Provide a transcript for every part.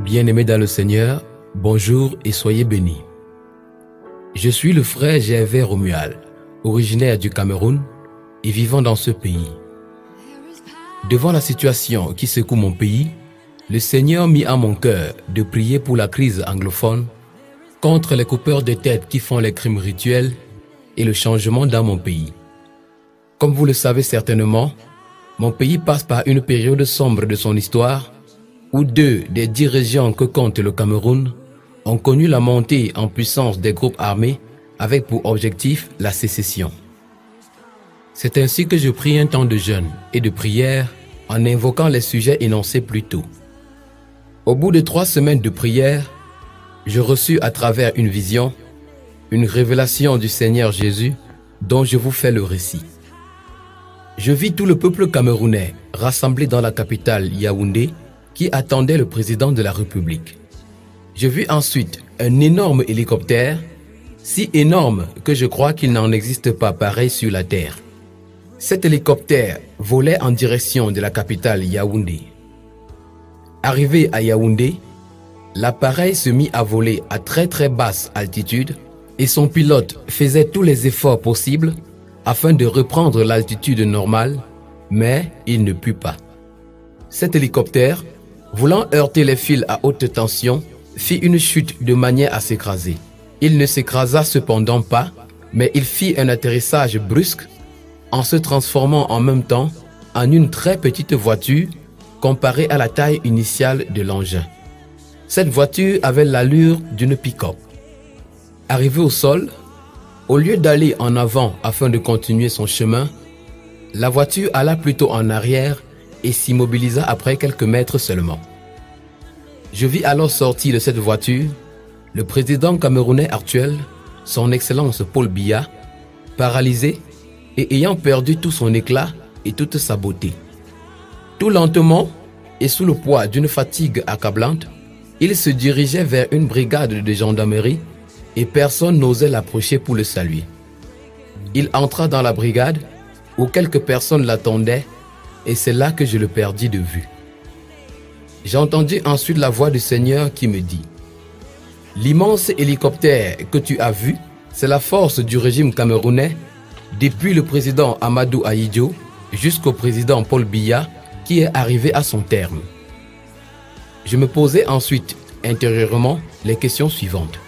Bien-aimés dans le Seigneur, bonjour et soyez bénis. Je suis le frère Gervais Romuald, originaire du Cameroun et vivant dans ce pays. Devant la situation qui secoue mon pays, le Seigneur mit à mon cœur de prier pour la crise anglophone, contre les coupeurs de tête qui font les crimes rituels et le changement dans mon pays. Comme vous le savez certainement, mon pays passe par une période sombre de son histoire où 2 des 10 régions que compte le Cameroun ont connu la montée en puissance des groupes armés avec pour objectif la sécession. C'est ainsi que je pris un temps de jeûne et de prière en invoquant les sujets énoncés plus tôt. Au bout de 3 semaines de prière, je reçus à travers une vision, une révélation du Seigneur Jésus dont je vous fais le récit. Je vis tout le peuple camerounais rassemblé dans la capitale Yaoundé qui attendait le président de la République. Je vis ensuite un énorme hélicoptère, si énorme que je crois qu'il n'en existe pas pareil sur la terre. Cet hélicoptère volait en direction de la capitale Yaoundé. Arrivé à Yaoundé, l'appareil se mit à voler à très basse altitude et son pilote faisait tous les efforts possibles afin de reprendre l'altitude normale, mais il ne put pas. Cet hélicoptère, voulant heurter les fils à haute tension, fit une chute de manière à s'écraser. Il ne s'écrasa cependant pas, mais il fit un atterrissage brusque en se transformant en même temps en une très petite voiture comparée à la taille initiale de l'engin. Cette voiture avait l'allure d'une pick-up. Arrivé au sol, au lieu d'aller en avant afin de continuer son chemin, la voiture alla plutôt en arrière et s'immobilisa après quelques mètres seulement. Je vis alors sortir de cette voiture le président camerounais actuel, son Excellence Paul Biya, paralysé et ayant perdu tout son éclat et toute sa beauté. Tout lentement et sous le poids d'une fatigue accablante, il se dirigeait vers une brigade de gendarmerie et personne n'osait l'approcher pour le saluer. Il entra dans la brigade où quelques personnes l'attendaient et c'est là que je le perdis de vue. J'entendis ensuite la voix du Seigneur qui me dit: « L'immense hélicoptère que tu as vu, c'est la force du régime camerounais depuis le président Amadou Ahidjo jusqu'au président Paul Biya qui est arrivé à son terme. » Je me posais ensuite intérieurement les questions suivantes.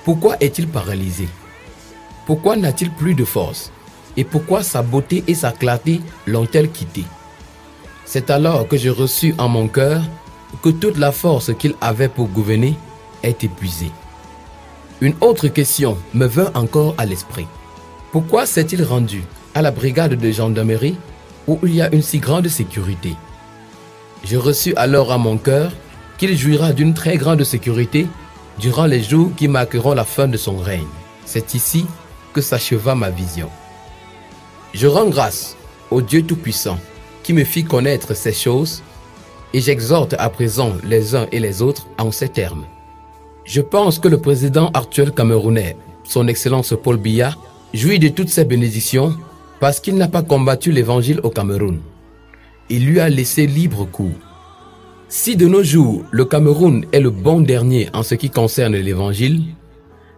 Pourquoi est-il paralysé? Pourquoi n'a-t-il plus de force? Et pourquoi sa beauté et sa clarté l'ont-elles quitté? C'est alors que je reçus en mon cœur que toute la force qu'il avait pour gouverner est épuisée. Une autre question me vint encore à l'esprit. Pourquoi s'est-il rendu à la brigade de gendarmerie où il y a une si grande sécurité? Je reçus alors à mon cœur qu'il jouira d'une très grande sécurité durant les jours qui marqueront la fin de son règne. C'est ici que s'acheva ma vision. Je rends grâce au Dieu Tout-Puissant qui me fit connaître ces choses et j'exhorte à présent les uns et les autres en ces termes. Je pense que le président actuel camerounais, son Excellence Paul Biya, jouit de toutes ces bénédictions parce qu'il n'a pas combattu l'évangile au Cameroun. Il lui a laissé libre cours. Si de nos jours, le Cameroun est le bon dernier en ce qui concerne l'évangile,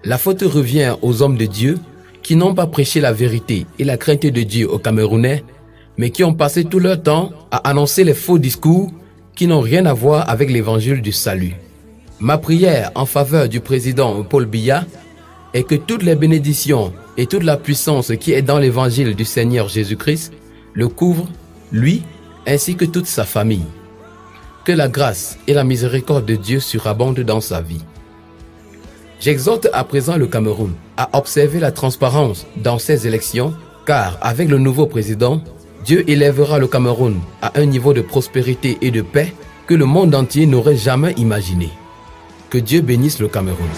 la faute revient aux hommes de Dieu qui n'ont pas prêché la vérité et la crainte de Dieu aux Camerounais, mais qui ont passé tout leur temps à annoncer les faux discours qui n'ont rien à voir avec l'évangile du salut. Ma prière en faveur du président Paul Biya est que toutes les bénédictions et toute la puissance qui est dans l'évangile du Seigneur Jésus-Christ le couvrent, lui, ainsi que toute sa famille. Que la grâce et la miséricorde de Dieu surabondent dans sa vie. J'exhorte à présent le Cameroun à observer la transparence dans ces élections, car avec le nouveau président, Dieu élèvera le Cameroun à un niveau de prospérité et de paix que le monde entier n'aurait jamais imaginé. Que Dieu bénisse le Cameroun.